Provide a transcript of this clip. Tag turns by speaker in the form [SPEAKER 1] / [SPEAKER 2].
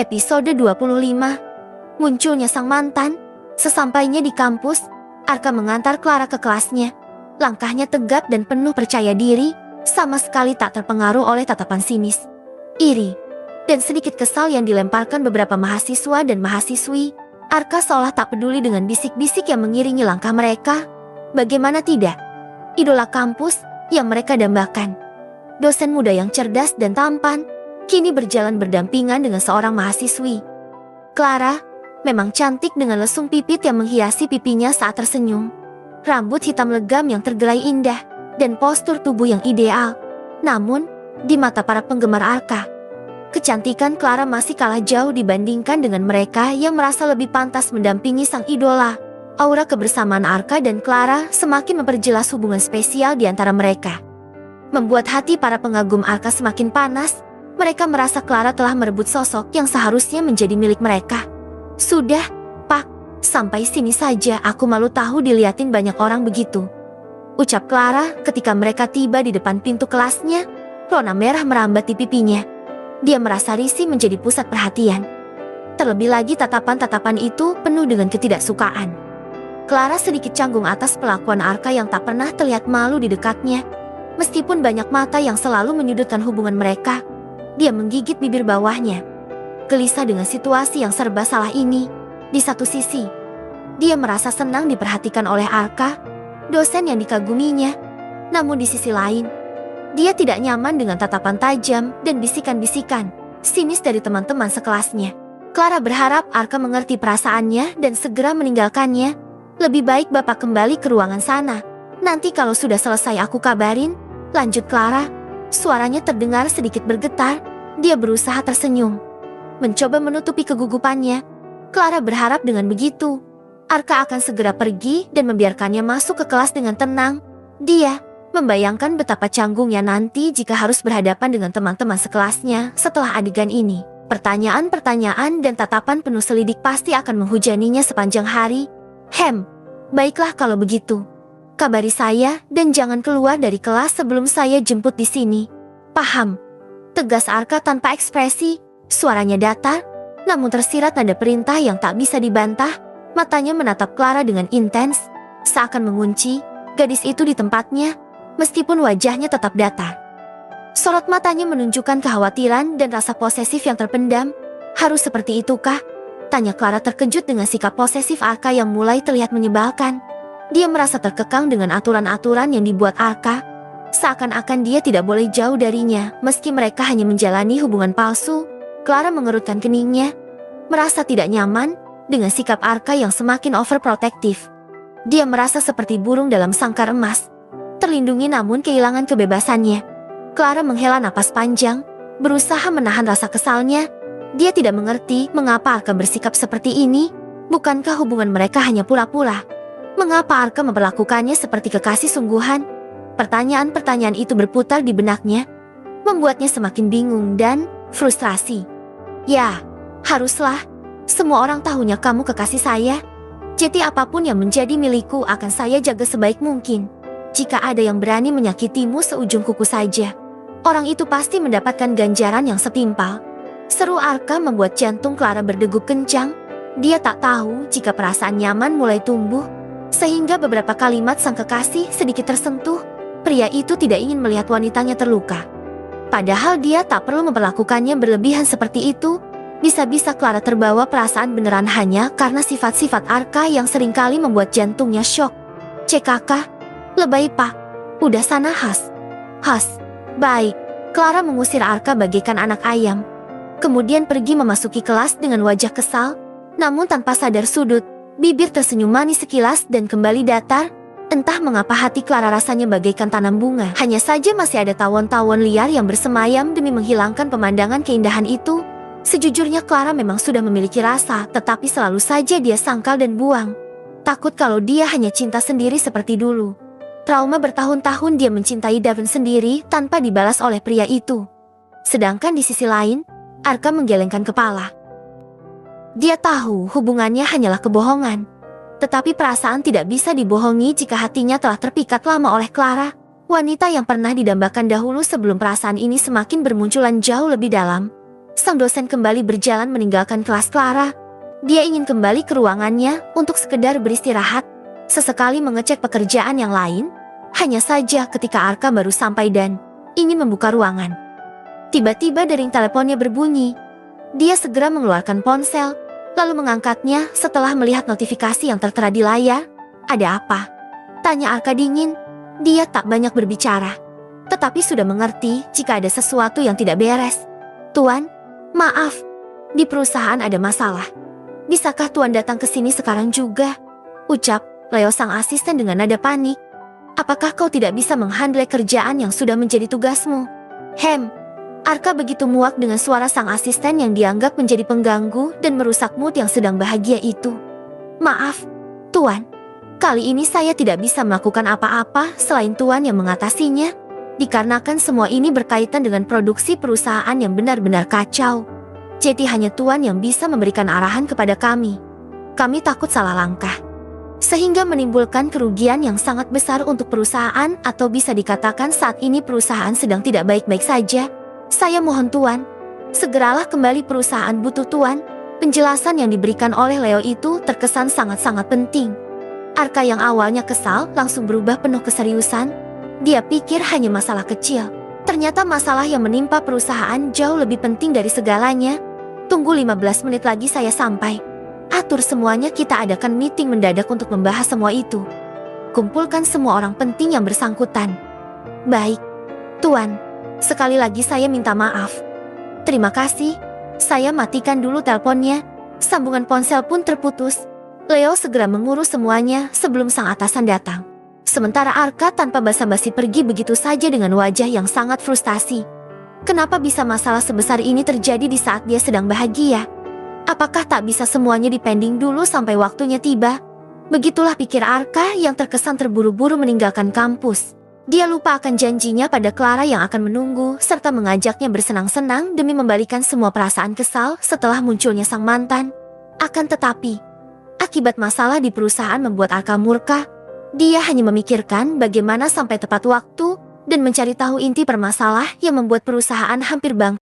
[SPEAKER 1] Episode 25. Munculnya sang mantan. Sesampainya di kampus, Arka mengantar Clara ke kelasnya. Langkahnya tegap dan penuh percaya diri, sama sekali tak terpengaruh oleh tatapan sinis, iri, dan sedikit kesal yang dilemparkan beberapa mahasiswa dan mahasiswi. Arka seolah tak peduli dengan bisik-bisik yang mengiringi langkah mereka. Bagaimana tidak? Idola kampus yang mereka dambakan. Dosen muda yang cerdas dan tampan, kini berjalan berdampingan dengan seorang mahasiswi. Clara memang cantik dengan lesung pipit yang menghiasi pipinya saat tersenyum. Rambut hitam legam yang tergelai indah, dan postur tubuh yang ideal. Namun, di mata para penggemar Arka, kecantikan Clara masih kalah jauh dibandingkan dengan mereka yang merasa lebih pantas mendampingi sang idola. Aura kebersamaan Arka dan Clara semakin memperjelas hubungan spesial di antara mereka. Membuat hati para pengagum Arka semakin panas. Mereka merasa Clara telah merebut sosok yang seharusnya menjadi milik mereka. Sudah, Pak, sampai sini saja, aku malu tahu diliatin banyak orang begitu, ucap Clara ketika mereka tiba di depan pintu kelasnya. Rona merah merambat di pipinya. Dia merasa risih menjadi pusat perhatian. Terlebih lagi tatapan-tatapan itu penuh dengan ketidaksukaan. Clara sedikit canggung atas pelakuan Arka yang tak pernah terlihat malu di dekatnya. Meskipun banyak mata yang selalu menyudutkan hubungan mereka, dia menggigit bibir bawahnya. Gelisah dengan situasi yang serba salah ini. Di satu sisi, dia merasa senang diperhatikan oleh Arka, dosen yang dikaguminya. Namun di sisi lain, dia tidak nyaman dengan tatapan tajam dan bisikan-bisikan sinis dari teman-teman sekelasnya. Clara berharap Arka mengerti perasaannya dan segera meninggalkannya. Lebih baik Bapak kembali ke ruangan sana. Nanti kalau sudah selesai aku kabarin, lanjut Clara. Suaranya terdengar sedikit bergetar. Dia berusaha tersenyum, mencoba menutupi kegugupannya. Clara berharap dengan begitu, Arka akan segera pergi dan membiarkannya masuk ke kelas dengan tenang. Dia membayangkan betapa canggungnya nanti jika harus berhadapan dengan teman-teman sekelasnya setelah adegan ini. Pertanyaan-pertanyaan dan tatapan penuh selidik pasti akan menghujaninya sepanjang hari. Baiklah kalau begitu. Kabari saya dan jangan keluar dari kelas sebelum saya jemput di sini. Paham? Tegas Arka tanpa ekspresi. Suaranya datar, namun tersirat nada perintah yang tak bisa dibantah. Matanya menatap Clara dengan intens, seakan mengunci gadis itu di tempatnya, meskipun wajahnya tetap datar. Sorot matanya menunjukkan kekhawatiran dan rasa posesif yang terpendam. Harus seperti itukah? Tanya Clara terkejut dengan sikap posesif Arka yang mulai terlihat menyebalkan. Dia merasa terkekang dengan aturan-aturan yang dibuat Arka. Seakan-akan dia tidak boleh jauh darinya, meski mereka hanya menjalani hubungan palsu. Clara mengerutkan keningnya, merasa tidak nyaman dengan sikap Arka yang semakin overprotektif. Dia merasa seperti burung dalam sangkar emas, terlindungi namun kehilangan kebebasannya. Clara menghela napas panjang, berusaha menahan rasa kesalnya. Dia tidak mengerti mengapa Arka bersikap seperti ini. Bukankah hubungan mereka hanya pura-pura? Mengapa Arka memperlakukannya seperti kekasih sungguhan? Pertanyaan-pertanyaan itu berputar di benaknya, membuatnya semakin bingung dan frustrasi. Ya, haruslah. Semua orang tahunya kamu kekasih saya. Jadi apapun yang menjadi milikku akan saya jaga sebaik mungkin. Jika ada yang berani menyakitimu seujung kuku saja, orang itu pasti mendapatkan ganjaran yang setimpal. Seru Arka membuat jantung Clara berdegup kencang. Dia tak tahu jika perasaan nyaman mulai tumbuh, sehingga beberapa kalimat sang kekasih sedikit tersentuh. Pria itu tidak ingin melihat wanitanya terluka. Padahal dia tak perlu memperlakukannya berlebihan seperti itu. Bisa-bisa Clara terbawa perasaan beneran hanya karena sifat-sifat Arka yang seringkali membuat jantungnya syok. Kakak, lebay Pak. Udah sana Has. Baik. Clara mengusir Arka bagaikan anak ayam. Kemudian pergi memasuki kelas dengan wajah kesal. Namun tanpa sadar sudut, bibir tersenyum manis sekilas dan kembali datar. Entah mengapa hati Clara rasanya bagaikan tanam bunga. Hanya saja masih ada tawon-tawon liar yang bersemayam demi menghilangkan pemandangan keindahan itu. Sejujurnya Clara memang sudah memiliki rasa, tetapi selalu saja dia sangkal dan buang. Takut kalau dia hanya cinta sendiri seperti dulu. Trauma bertahun-tahun dia mencintai Davin sendiri tanpa dibalas oleh pria itu. Sedangkan di sisi lain, Arka menggelengkan kepala. Dia tahu hubungannya hanyalah kebohongan. Tetapi perasaan tidak bisa dibohongi jika hatinya telah terpikat lama oleh Clara. Wanita yang pernah didambakan dahulu sebelum perasaan ini semakin bermunculan jauh lebih dalam. sang dosen kembali berjalan meninggalkan kelas Clara. Dia ingin kembali ke ruangannya untuk sekedar beristirahat, sesekali mengecek pekerjaan yang lain. Hanya saja ketika Arka baru sampai dan ingin membuka ruangan, tiba-tiba dering teleponnya berbunyi. Dia segera mengeluarkan ponsel, lalu mengangkatnya setelah melihat notifikasi yang tertera di layar. "Ada apa?" tanya Arka dingin. Dia tak banyak berbicara, tetapi sudah mengerti jika ada sesuatu yang tidak beres. "Tuan, maaf, di perusahaan ada masalah. Bisakah Tuan datang ke sini sekarang juga?" ucap Leo sang asisten dengan nada panik. "Apakah kau tidak bisa menghandle kerjaan yang sudah menjadi tugasmu?" Arka begitu muak dengan suara sang asisten yang dianggap menjadi pengganggu dan merusak mood yang sedang bahagia itu. "Maaf, Tuan. Kali ini saya tidak bisa melakukan apa-apa selain Tuan yang mengatasinya. Dikarenakan semua ini berkaitan dengan produksi perusahaan yang benar-benar kacau. Jadi hanya Tuan yang bisa memberikan arahan kepada kami. Kami takut salah langkah, sehingga menimbulkan kerugian yang sangat besar untuk perusahaan, atau bisa dikatakan saat ini perusahaan sedang tidak baik-baik saja. Saya mohon Tuan, segeralah kembali, perusahaan butuh Tuan." Penjelasan yang diberikan oleh Leo itu terkesan sangat-sangat penting. Arka yang awalnya kesal langsung berubah penuh keseriusan. Dia pikir hanya masalah kecil. Ternyata masalah yang menimpa perusahaan jauh lebih penting dari segalanya. "Tunggu 15 menit lagi saya sampai. Atur semuanya, kita adakan meeting mendadak untuk membahas semua itu. Kumpulkan semua orang penting yang bersangkutan." "Baik, Tuan. Sekali lagi saya minta maaf." "Terima kasih." Saya matikan dulu teleponnya. Sambungan ponsel pun terputus. Leo segera mengurus semuanya sebelum sang atasan datang. Sementara Arka tanpa basa-basi pergi begitu saja dengan wajah yang sangat frustasi. Kenapa bisa masalah sebesar ini terjadi di saat dia sedang bahagia? Apakah tak bisa semuanya dipending dulu sampai waktunya tiba? Begitulah pikir Arka yang terkesan terburu-buru meninggalkan kampus. Dia lupa akan janjinya pada Clara yang akan menunggu serta mengajaknya bersenang-senang demi membalikan semua perasaan kesal setelah munculnya sang mantan. Akan tetapi, akibat masalah di perusahaan membuat Arka murka. Dia hanya memikirkan bagaimana sampai tepat waktu dan mencari tahu inti permasalahan yang membuat perusahaan hampir bangkrut.